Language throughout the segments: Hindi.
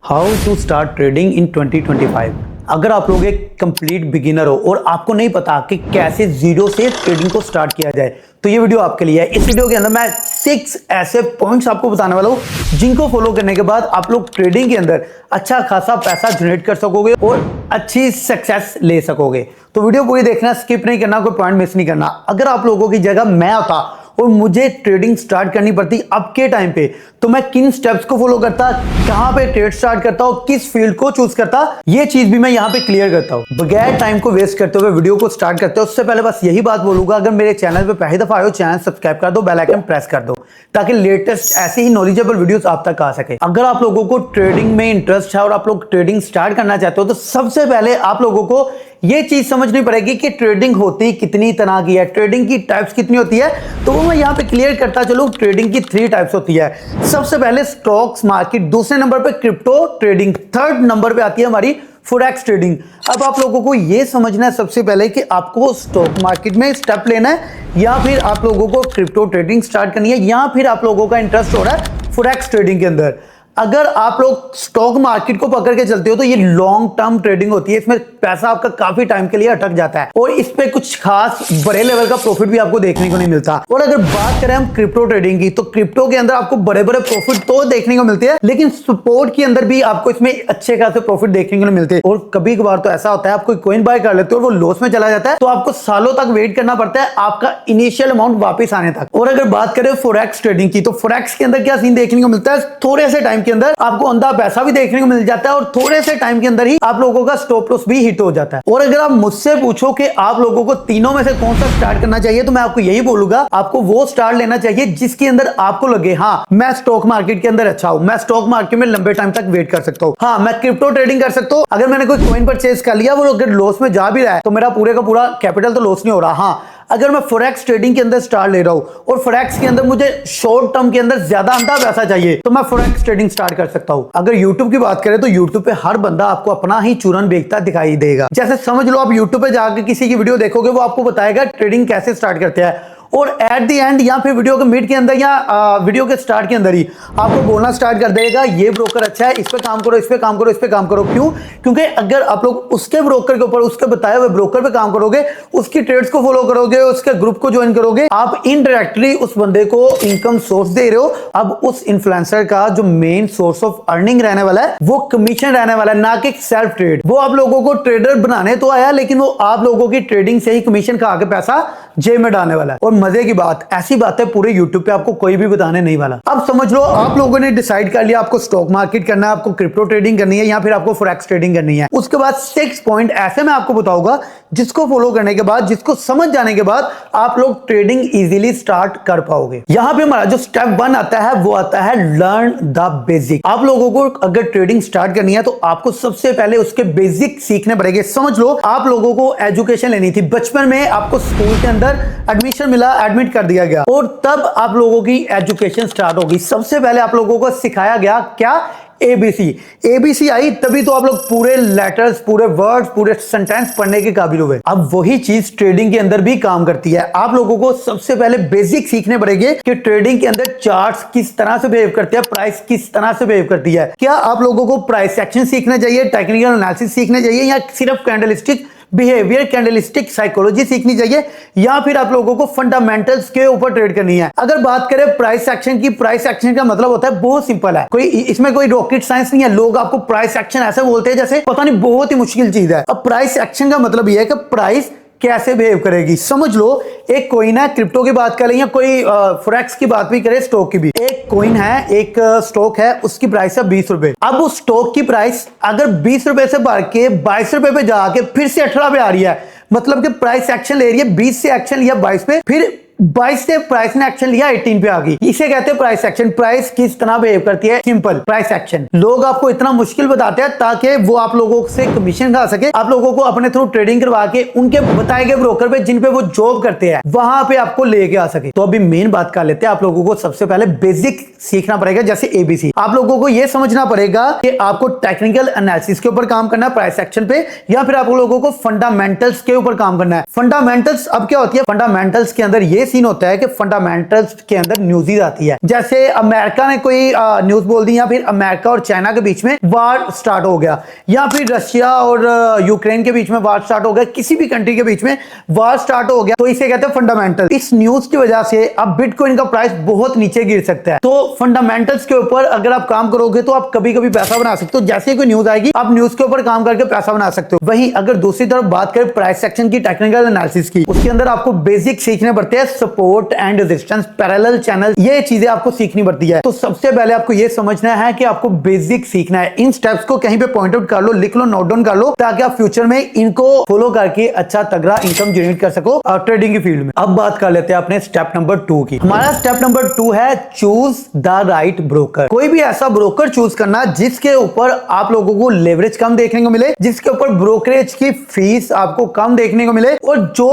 How to start trading in 2025। अगर आप लोग एक कंप्लीट बिगिनर हो और आपको नहीं पता कि कैसे जीरो से ट्रेडिंग को स्टार्ट किया जाए तो ये वीडियो आपके लिए है। इस वीडियो के अंदर मैं 6 ऐसे पॉइंट्स आपको बताने वाला हूं जिनको फॉलो करने के बाद आप लोग ट्रेडिंग के अंदर अच्छा खासा पैसा जनरेट कर सकोगे और अच्छी सक्सेस ले सकोगे। तो वीडियो पूरी देखना, स्किप नहीं करना, कोई पॉइंट मिस नहीं करना। अगर आप लोगों की जगह मैं होता और मुझे ट्रेडिंग स्टार्ट करनी पड़ती अब के टाइम पे तो मैं किन स्टेप्स को फॉलो करता, कहां पे ट्रेड स्टार्ट करता हूं, किस फील्ड को चूज करता, ये चीज भी मैं यहां पे क्लियर करता हूं। बगैर टाइम को वेस्ट करते हुए वीडियो को स्टार्ट करते हो उससे पहले बस यही बात बोलूंगा, अगर मेरे चैनल पे पहली दफा आए हो चैनल सब्सक्राइब कर दो, बेल आइकन प्रेस कर दो ताकि लेटेस्ट ऐसी ही नॉलेजेबल वीडियोस आप तक आ सके। अगर आप लोगों को ट्रेडिंग में इंटरेस्ट है और आप लोग ट्रेडिंग स्टार्ट करना चाहते हो तो सबसे पहले आप लोगों को ये चीज समझनी पड़ेगी कि ट्रेडिंग होती कितनी तरह की है, ट्रेडिंग की टाइप्स कितनी होती है। तो वो मैं यहाँ पे क्लियर करता चलूं। ट्रेडिंग की 3 टाइप्स होती है। सबसे पहले स्टॉक्स मार्केट, दूसरे नंबर पे क्रिप्टो ट्रेडिंग, थर्ड नंबर पे आती है हमारी फॉरेक्स ट्रेडिंग। अब आप लोगों को ये समझना है सबसे पहले कि आपको स्टॉक मार्केट में स्टेप लेना है या फिर आप लोगों को क्रिप्टो ट्रेडिंग स्टार्ट करनी है या फिर आप लोगों का इंटरेस्ट हो रहा है फॉरेक्स ट्रेडिंग के अंदर। अगर आप लोग स्टॉक मार्केट को पकड़ के चलते हो तो ये लॉन्ग टर्म ट्रेडिंग होती है, इसमें पैसा आपका काफी टाइम के लिए अटक जाता है और इस पे कुछ खास बड़े लेवल का प्रॉफिट भी आपको देखने को नहीं मिलता। और अगर बात करें हम क्रिप्टो ट्रेडिंग की तो क्रिप्टो के अंदर आपको बड़े बड़े प्रॉफिट तो देखने को मिलते हैं लेकिन सपोर्ट के अंदर भी आपको इसमें अच्छे खासे प्रॉफिट देखने को नहीं मिलते। और कभी कभार तो ऐसा होता है आप कोई कॉइन बाय कर लेते हो और वो लॉस में चला जाता है तो आपको सालों तक वेट करना पड़ता है आपका इनिशियल अमाउंट वापस आने तक। और अगर बात करें फॉरेक्स ट्रेडिंग की तो फॉरेक्स के अंदर क्या सीन देखने को मिलता है, थोड़े से टाइम के अंदर आपको अंधा पैसा भी देखने को मिल जाता है और थोड़े से टाइम के अंदर ही आप लोगों का स्टॉप लॉस भी हिट हो जाता है। और अगर आप मुझसे पूछो कि आप लोगों को तीनों में से कौन सा स्टार्ट करना चाहिए तो मैं आपको यही बोलूंगा, आपको वो स्टार्ट लेना चाहिए जिसके अंदर आपको लगे हाँ मैं स्टॉक मार्केट के अंदर अच्छा हूं, मैं स्टॉक मार्केट में लंबे टाइम तक वेट कर सकता हूं, हाँ मैं क्रिप्टो ट्रेडिंग कर सकता हूं। अगर मैंने कोई कॉइन परचेज कर लिया वो अगर लॉस में जा भी रहा है तो मेरा पूरे का पूरा कैपिटल तो लॉस नहीं हो रहा। हाँ अगर मैं फॉरेक्स ट्रेडिंग के अंदर स्टार्ट ले रहा हूं और फॉरेक्स के अंदर मुझे शॉर्ट टर्म के अंदर ज्यादा अंधा पैसा चाहिए तो मैं फॉरेक्स ट्रेडिंग स्टार्ट कर सकता हूं। अगर YouTube की बात करें तो YouTube पे हर बंदा आपको अपना ही चूरन बेचता दिखाई देगा। जैसे समझ लो आप YouTube पे जाकर किसी की वीडियो देखोगे वो आपको बताएगा ट्रेडिंग कैसे स्टार्ट करते हैं और एट द एंड या फिर वीडियो के मिड के अंदर या वीडियो के स्टार्ट के अंदर ही आपको बोलना स्टार्ट कर देगा ये ब्रोकर अच्छा है, इस पे काम करो, इस पे काम करो, इस पे काम करो। क्यों? क्योंकि अगर आप लोग उसके ब्रोकर के ऊपर, उसके बताए हुए ब्रोकर पे काम करोगे, उसकी ट्रेड्स को फॉलो करोगे, उसके ग्रुप को ज्वाइन करोगे, आप इनडायरेक्टली उस बंदे को इनकम सोर्स दे रहे हो। अब उस इन्फ्लुएंसर का जो मेन सोर्स ऑफ अर्निंग रहने वाला है वो कमीशन रहने वाला है, ना कि सेल्फ ट्रेड। वो आप लोगों को ट्रेडर बनाने तो आया लेकिन वो आप लोगों की ट्रेडिंग से ही कमीशन खा के पैसा जेब में डालने वाला है। और मजे की बात, ऐसी बातें पूरे YouTube पे आपको कोई भी बताने नहीं वाला। अब समझ लो आप लोगों ने डिसाइड कर लिया आपको स्टॉक मार्केट करना है, आपको क्रिप्टो ट्रेडिंग करनी है या फिर आपको फॉरेक्स ट्रेडिंग करनी है। उसके बाद 6 पॉइंट ऐसे मैं आपको बताऊंगा जिसको फॉलो करने के बाद, जिसको समझ जाने के बाद आप लोग ट्रेडिंग इजीली स्टार्ट कर पाओगे। यहां पे हमारा जो स्टेप 1 आता है वो आता है लर्न द बेसिक। आप लोगों को अगर ट्रेडिंग स्टार्ट करनी है तो आपको सबसे पहले उसके बेसिक सीखने पड़ेंगे। समझ लो आप लोगों को एजुकेशन लेनी थी, बचपन में आपको स्कूल के अंदर एडमिशन मिला, एडमिट कर दिया गया और तब आप लोगों की एजुकेशन स्टार्ट होगी। सबसे पहले आप लोगों को सिखाया गया क्या? एबीसी आई, तभी तो आप लोग पूरे लेटर्स, पूरे वर्ड्स, पूरे सेंटेंस पढ़ने के काबिल हुए। अब वही चीज ट्रेडिंग के अंदर भी काम करती है। आप लोगों को सबसे पहले बेसिक सीखने पड़ेंगे कि ट्रेडिंग के अंदर चार्ट्स किस तरह से बिहेव करते हैं, प्राइस किस तरह से बिहेव करती है। क्या आप लोगों को प्राइस एक्शन सीखना चाहिए, टेक्निकल एनालिसिस सीखना चाहिए या सिर्फ कैंडलस्टिक बिहेवियर, कैंडलस्टिक साइकोलॉजी सीखनी चाहिए या फिर आप लोगों को फंडामेंटल्स के ऊपर ट्रेड करनी है? अगर बात करें प्राइस एक्शन की, प्राइस एक्शन का मतलब होता है बहुत सिंपल है, कोई इसमें कोई रॉकेट साइंस नहीं है। लोग आपको प्राइस एक्शन ऐसे बोलते हैं जैसे पता नहीं बहुत ही मुश्किल चीज है। अब प्राइस एक्शन का मतलब यह है कि प्राइस कैसे बिहेव करेगी। समझ लो एक कॉइन है, क्रिप्टो की बात करें या कोई फॉरेक्स की बात भी करें, स्टॉक की भी। एक कॉइन है, एक स्टॉक है, उसकी प्राइस है 20 रुपए। अब उस स्टॉक की प्राइस अगर 20 रुपए से बढ़ के 22 रुपए पे जाके फिर से 18 पे आ रही है, मतलब कि प्राइस एक्शन ले रही है, 20 से एक्शन लिया 22 पे, फिर 22 से प्राइस ने एक्शन लिया 18 पे आ गई। इसे कहते हैं प्राइस एक्शन। प्राइस किस तरह बिहेव करती है? Simple price action. लोग आपको इतना मुश्किल बताते हैं ताकि वो आप लोगों से कमीशन खा सके, आप लोगों को अपने थ्रू ट्रेडिंग करवा के उनके बताए गए ब्रोकर पे जिन पे वो जॉब करते हैं वहां पे आपको लेके आ सके। तो अभी मेन बात कर लेते हैं। आप लोगों को सबसे पहले बेसिक सीखना पड़ेगा जैसे एबीसी। आप लोगों को यह समझना पड़ेगा कि आपको टेक्निकल एनालिसिस के ऊपर काम करना है प्राइस एक्शन पे या फिर आप लोगों को फंडामेंटल्स के ऊपर काम करना है। फंडामेंटल्स अब क्या होती है? फंडामेंटल्स के अंदर ये सीन होता है कि फंडामेंटल्स के अंदर न्यूज़ आती है। जैसे अमेरिका ने कोई न्यूज बोल दी, या फिर अमेरिका और चाइना के बीच में वार स्टार्ट हो गया, या फिर रशिया और यूक्रेन के बीच में वार स्टार्ट हो गया, किसी भी कंट्री के बीच में वार स्टार्ट हो गया, तो इसे कहते हैं फंडामेंटल। इस न्यूज की वजह से अब बिटकॉइन का प्राइस बहुत नीचे गिर सकता है। तो फंडामेंटल्स के ऊपर अगर आप काम करोगे तो आप कभी कभी पैसा बना सकते हो। जैसे कोई न्यूज आएगी आप न्यूज के ऊपर काम करके पैसा बना सकते हो। वहीं अगर दूसरी तरफ बात करें प्राइस सेक्शन की, टेक्निकल एनालिसिस की, उसके अंदर आपको बेसिक सीखने पड़ते हैं, support and resistance, parallel channel, ये चीजें आपको सीखनी पड़ती है। तो सबसे पहले आपको ये समझना है कि आपको बेसिक सीखना है। इन स्टेप्स को कहीं पे पॉइंट आउट कर लो, लिख लो, नोट डाउन कर लो, ताकि आप फ्यूचर में इनको फॉलो करके अच्छा तगड़ा इनकम जनरेट कर सको ट्रेडिंग की फील्ड में। अब बात कर लेते हैं अपने स्टेप नंबर 2 की। हमारा स्टेप नंबर 2 है चूज द राइट ब्रोकर। कोई भी ऐसा ब्रोकर चूज करना जिसके ऊपर आप लोगों को लेवरेज कम देखने को मिले, जिसके ऊपर ब्रोकरेज की फीस आपको कम देखने को मिले, और जो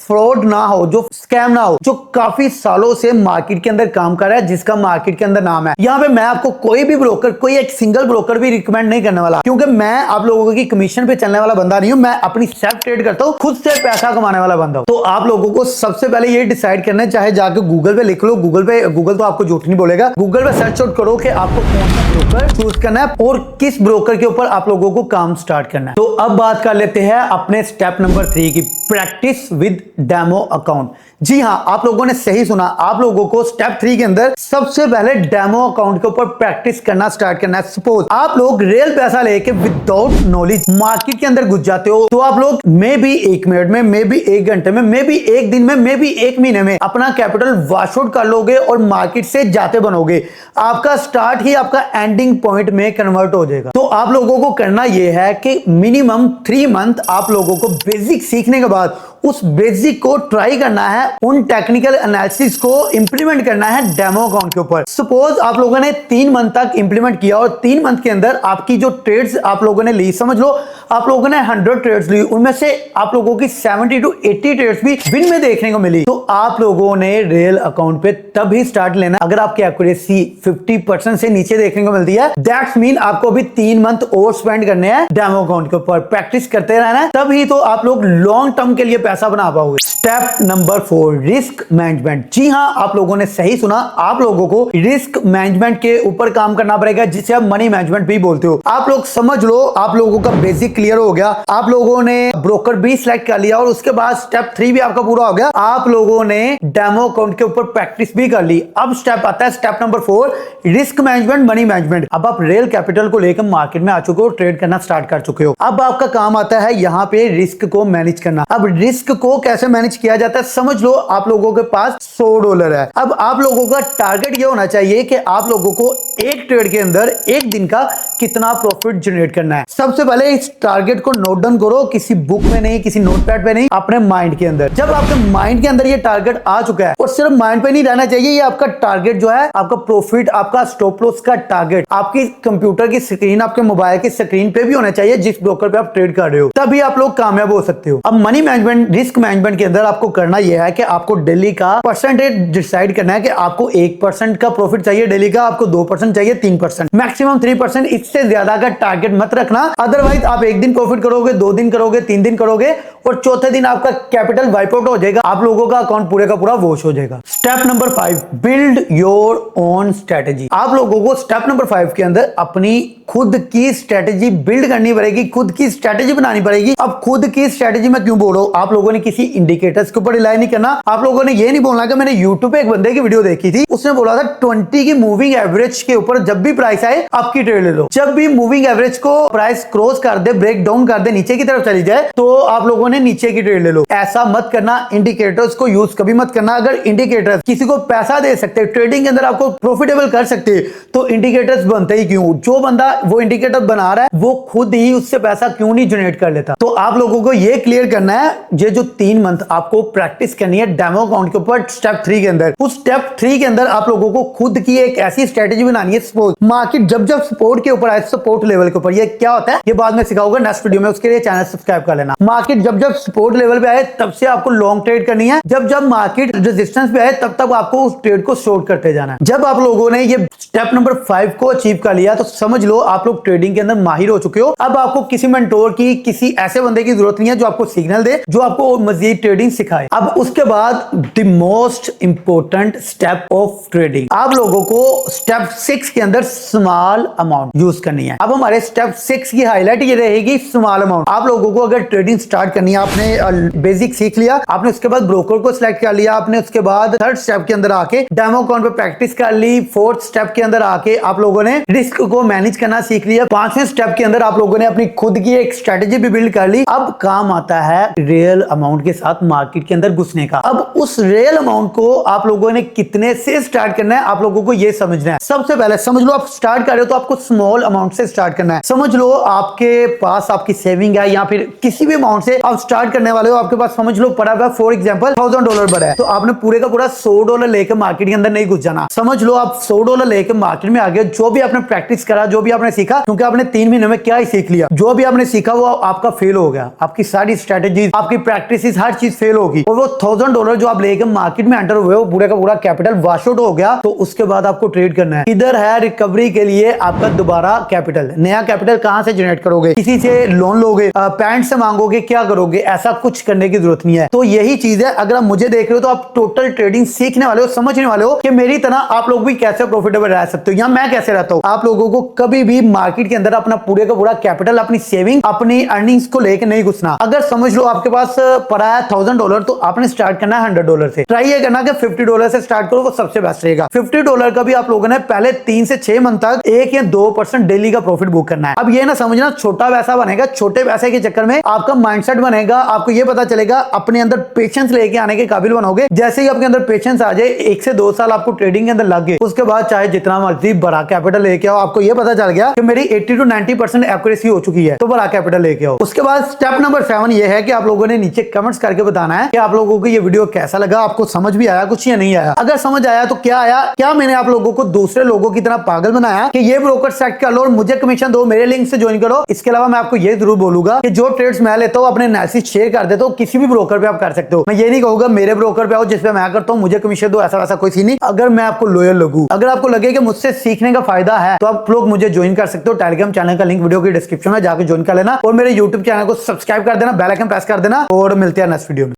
फ्रॉड ना हो, जो स्कैम ना हो, जो काफी सालों से मार्केट के अंदर काम कर रहा है, जिसका मार्केट के अंदर नाम है। यहाँ पे मैं आपको कोई भी ब्रोकर, कोई एक सिंगल ब्रोकर भी रिकमेंड नहीं करने वाला, क्योंकि मैं आप लोगों की कमीशन पे चलने वाला बंदा नहीं हूं। मैं अपनी सेल्फ ट्रेड करता हूं, खुद से पैसा कमाने वाला बंदा हूं। तो आप लोगों को सबसे पहले ये डिसाइड करना है, चाहे जाके गूगल पे लिख लो, गूगल तो आपको झूठ नहीं बोलेगा, गूगल पे सर्च आउट करो कि आपको कौन सा ब्रोकर चूज करना है और किस ब्रोकर के ऊपर आप लोगों को काम स्टार्ट करना है। तो अब बात कर लेते हैं अपने स्टेप नंबर 3 की, प्रैक्टिस विद डेमो अकाउंट। जी हां, आप लोगों ने सही सुना। आप लोगों को स्टेप 3 के अंदर सबसे पहले डेमो अकाउंट के ऊपर प्रैक्टिस करना स्टार्ट करना है। सपोज आप लोग रियल पैसा लेके विदाउट नॉलेज मार्केट के अंदर घुस जाते हो, तो आप लोग मे बी 1 मिनट में, मे बी 1 घंटे में, मे बी 1 दिन में, मे बी 1 महीने में अपना कैपिटल वॉश आउट कर लोगे और मार्केट से जाते बनोगे। आपका स्टार्ट ही आपका एंडिंग पॉइंट में कन्वर्ट हो जाएगा। तो आप लोगों को करना यह है कि मिनिमम 3 मंथ आप लोगों को बेसिक सीखने के बाद उस बेसिक को ट्राई करना है, उन टेक्निकल एनालिसिस को इंप्लीमेंट करना है डेमो अकाउंट के ऊपर। सपोज आप लोगों ने 3 मंथ तक इंप्लीमेंट किया और 3 मंथ के अंदर आपकी जो ट्रेड्स आप लोगों ने ली, समझ लो आप लोगों ने 100 ट्रेड्स ली, उनमें से आप लोगों की 70 to 80 ट्रेड्स भी विन में देखने को मिली, तो आप लोगों ने रियल अकाउंट पे तब ही स्टार्ट लेना अगर आपकी एक्यूरेसी 50% से नीचे देखने को मिलती है। दैट्स मीन आपको भी 3 मंथ और स्पेंड करने हैं डेमो अकाउंट के ऊपर, प्रैक्टिस करते रहना है, तभी तो आप लोग लॉन्ग टर्म के लिए पैसा बना पाओगे। Step number 4, risk management. जी हां, आप लोगों ने सही सुना। आप लोगों को रिस्क मैनेजमेंट के ऊपर काम करना पड़ेगा, जिसे आप मनी मैनेजमेंट भी बोलते हो। आप लोग समझ लो, आप लोगों का बेसिक क्लियर हो गया, आप लोगों ने ब्रोकर भी सिलेक्ट कर लिया और उसके बाद स्टेप 3 भी आपका पूरा हो गया। आप लोगों ने डेमो अकाउंट के ऊपर प्रैक्टिस भी कर ली। अब स्टेप आता है step number 4, risk management, money management. अब आप रियल कैपिटल को लेकर मार्केट में आ चुके हो, ट्रेड करना स्टार्ट कर चुके हो। अब आपका काम आता है यहाँ पे रिस्क को मैनेज करना। अब रिस्क को कैसे मैनेज किया जाता है, समझ लो आप लोगों के पास $100 है। अब आप लोगों का टारगेट ये होना चाहिए कि आप लोगों को एक ट्रेड के अंदर एक दिन का कितना प्रॉफिट जनरेट करना है। सबसे पहले इस टारगेट को नोट डाउन करो, किसी बुक में नहीं, किसी नोटपैड पे नहीं, अपने माइंड के अंदर। जब आपके माइंड के अंदर ये टारगेट आ चुका है, और सिर्फ माइंड पे नहीं रहना चाहिए, ये आपका टारगेट जो है, आपका प्रॉफिट, आपका स्टॉप लॉस का टारगेट आपकी कंप्यूटर की स्क्रीन, आपके मोबाइल की स्क्रीन पे भी होना चाहिए जिस ब्रोकर पे आप ट्रेड कर रहे हो, तभी आप लोग कामयाब हो सकते हो। अब मनी मैनेजमेंट, रिस्क मैनेजमेंट के अंदर आपको करना यह है कि आपको डेली का परसेंटेज डिसाइड करना है कि आपको 1% का प्रॉफिट चाहिए डेली का, आपको 2% चाहिए, 3%, मैक्सिमम 3%, इससे ज्यादा का टारगेट मत रखना। अदरवाइज आप एक दिन प्रॉफिट करोगे, 2 दिन करोगे, 3 दिन करोगे और चौथे दिन आपका कैपिटल वाइप आउट हो जाएगा, आप लोगों का अकाउंट पूरे का पूरा वॉश हो जाएगा। Step number 5, build your own strategy. आप लोगों को स्टेप नंबर 5 के अंदर अपनी खुद की स्ट्रेटेजी बिल्ड करनी पड़ेगी, खुद की स्ट्रेटेजी बनानी पड़ेगी। अब खुद की स्ट्रेटेजी में क्यों बोल रहा हूं, आप लोगों ने किसी इंडिकेटर्स के ऊपर रिलाई नहीं करना। आप लोगों ने ये नहीं बोलना कि मैंने यूट्यूब पे एक बंदे की वीडियो देखी थी, उसने बोला था 20 की मूविंग एवरेज के ऊपर जब भी प्राइस आए आपकी ट्रेड ले लो। जब भी मूविंग एवरेज को प्राइस क्रॉस कर दे, ब्रेक डाउन कर दे, नीचे की तरफ चली जाए, तो आप लोगों ने नीचे की ट्रेड ले लो। ऐसा मत करना, इंडिकेटर्स को यूज कभी मत करना। अगर इंडिकेटर्स किसी को पैसा दे सकते हैं, ट्रेडिंग के अंदर आपको प्रॉफिटेबल कर सकते हैं, तो इंडिकेटर्स बनते ही क्यों? जो बंदा वो इंडिकेटर बना रहा है वो खुद ही उससे पैसा क्यों नहीं जनरेट कर लेता? तो आप लोगों को ये क्लियर करना है, ये जो 3 मंथ आपको प्रैक्टिस करनी है डेमो अकाउंट के ऊपर स्टेप 3 के अंदर। उस स्टेप 3 के अंदर आप लोगों को खुद की एक ऐसी स्ट्रेटेजी बनानी है। सपोज मार्केट जब जब सपोर्ट के ऊपर आए, सपोर्ट लेवल के ऊपर, ये क्या होता है ये बाद में सिखाऊंगा नेक्स्ट वीडियो में, उसके लिए चैनल सब्सक्राइब कर लेना। मार्केट जब जब सपोर्ट लेवल पे आए तब से आपको लॉन्ग ट्रेड करनी है, जब जब मार्केट रेजिस्टेंस पे आए तब तक आपको उस ट्रेड को शॉर्ट करते जाना है। जब आप लोगों ने ये स्टेप नंबर 5 को अचीव कर लिया तो समझ लो आप लोग ट्रेडिंग के अंदर माहिर हो चुके हो। अब आपको किसी मेंटोर की, किसी ऐसे बंदे की जरूरत नहीं है जो आपको सिग्नल दे, जो आपको मजीद ट्रेडिंग सिखाए। अब उसके बाद the most important step of trading, आप लोगों को स्टेप 6 के अंदर स्मॉल अमाउंट यूज करनी है। अब हमारे स्टेप 6 की हाईलाइट ये रहेगी स्मॉल अमाउंट। आप लोगों को अगर ट्रेडिंग स्टार्ट करनी है, आपने बेसिक सीख लिया, आपने उसके बाद ब्रोकर को सिलेक्ट कर लिया, आपने उसके बाद थर्ड स्टेप के अंदर आके डेमो अकाउंट पे प्रैक्टिस कर ली, फोर्थ स्टेप के अंदर आके आप लोगों ने रिस्क को मैनेज करना सीख लिया, 5वें स्टेप के अंदर आप लोगों ने अपनी खुद की एक स्ट्रेटेजी भी बिल्ड कर ली। अब काम आता है रियल अमाउंट के साथ मार्केट के अंदर घुसने का। अब उस रियल अमाउंट को आप लोगों ने कितने से स्टार्ट करना है, आप लोगों को यह समझना है। सबसे पहले समझ लो आप स्टार्ट कर रहे हो तो आपको स्मॉल अमाउंट से स्टार्ट करना है। समझ लो आपके पास आपकी सेविंग है या फिर किसी भी अमाउंट से आप स्टार्ट करने वाले हो, आपके पास समझ लो पड़ा हुआ फॉर एग्जांपल $1000 पड़ा है, तो आपने पूरे का पूरा $100 लेकर मार्केट के अंदर नहीं घुस जाना। समझ लो आप $100 लेकर मार्केट में आ गए, जो भी आपने प्रैक्टिस करा, जो भी आपने सीखा, क्योंकि आपने 3 महीने में क्या ही सीख लिया, जो भी आपने सीखा वो आपका फेल हो गया, आपकी सारी स्ट्रेटेजी, आपकी प्रैक्टिस, हर चीज फेल होगी, और वो $1000 जो आप लेकर मार्केट में एंटर हुए हो पूरे का पूरा कैपिटल वॉश आउट हो गया। तो उसके बाद आपको ट्रेड करना है। इधर है रिकवरी के लिए आपका दोबारा कैपिटल, नया कैपिटल कहां से जनरेट करोगे, किसी से लोन लोगे, पैंट से मांगोगे, क्या करोगे, ऐसा कुछ करने की जरूरत नहीं है। तो यही चीज है, अगर आप मुझे देख रहे हो तो आप टोटल ट्रेडिंग सीखने वाले हो, समझने वाले हो कि मेरी तरह आप लोग भी कैसे प्रॉफिटेबल रह सकते हो या मैं कैसे रहता हूं। आप लोगों को कभी भी मार्केट के अंदर अपना पूरे का पूरा कैपिटल, अपनी सेविंग, अपनी अर्निंग्स को लेकर नहीं घुसना। अगर समझ लो आपके पास पड़ा है $1000 तो आपने स्टार्ट करना है $100 से। ट्राई ये करना कि $50 से स्टार्ट करो, वो सबसे बेस्ट रहेगा। $50 का भी आप लोगों ने पहले 3 से 6 मंथ तक 1 या 2% डेली का प्रॉफिट बुक करना है। अब ये ना समझना छोटा पैसा बनेगा, छोटे पैसे के चक्कर में आपका माइंडसेट बनेगा, आपको ये पता चलेगा, अपने अंदर पेशेंस लेके आने के काबिल बनोगे। जैसे ही आपके अंदर पेशेंस आ जाए, 1 से 2 साल आपको ट्रेडिंग के अंदर लग गए, उसके बाद चाहे जितना मर्जी बड़ा कैपिटल लेके आओ, आपको ये पता चल गया कि मेरी 80 to 90% एक्यूरेसी हो चुकी है, तो बड़ा कैपिटल लेके आओ। उसके बाद स्टेप नंबर 7 ये है कि आप लोगों ने नीचे कमेंट्स करके बताना है कि आप लोगों को ये वीडियो कैसा लगा, आपको समझ भी आया कुछ या नहीं आया। अगर समझ आया तो क्या आया, क्या मैंने आप लोगों को दूसरे लोगों की तरह पागल बनाया कि ये ब्रोकर सेलेक्ट कर लो और मुझे कमीशन दो, मेरे लिंक से ज्वाइन करो। इसके अलावा मैं आपको ये जरूर बोलूंगा कि जो ट्रेड्स मैं लेता हूं अपने एनालिसिस शेयर कर देता हूं, किसी भी ब्रोकर पे आप कर सकते हो। मैं ये नहीं कहूंगा मेरे ब्रोकर पे आओ जिसपे मैं करता हूं, मुझे कमीशन दो, ऐसा वैसा कोई सीन नहीं। अगर मैं आपको लॉयल लगूं, अगर आपको लगे कि मुझसे सीखने का फायदा है, तो आप लोग मुझे ज्वाइन कर सकते हो। टेलीग्राम चैनल का लिंक वीडियो की डिस्क्रिप्शन में जाकर ज्वाइन कर लेना और मेरे यूट्यूब चैनल को सब्सक्राइब कर देना, बेल आइकन प्रेस कर देना, और मिलते हैं नेक्स्ट वीडियो में।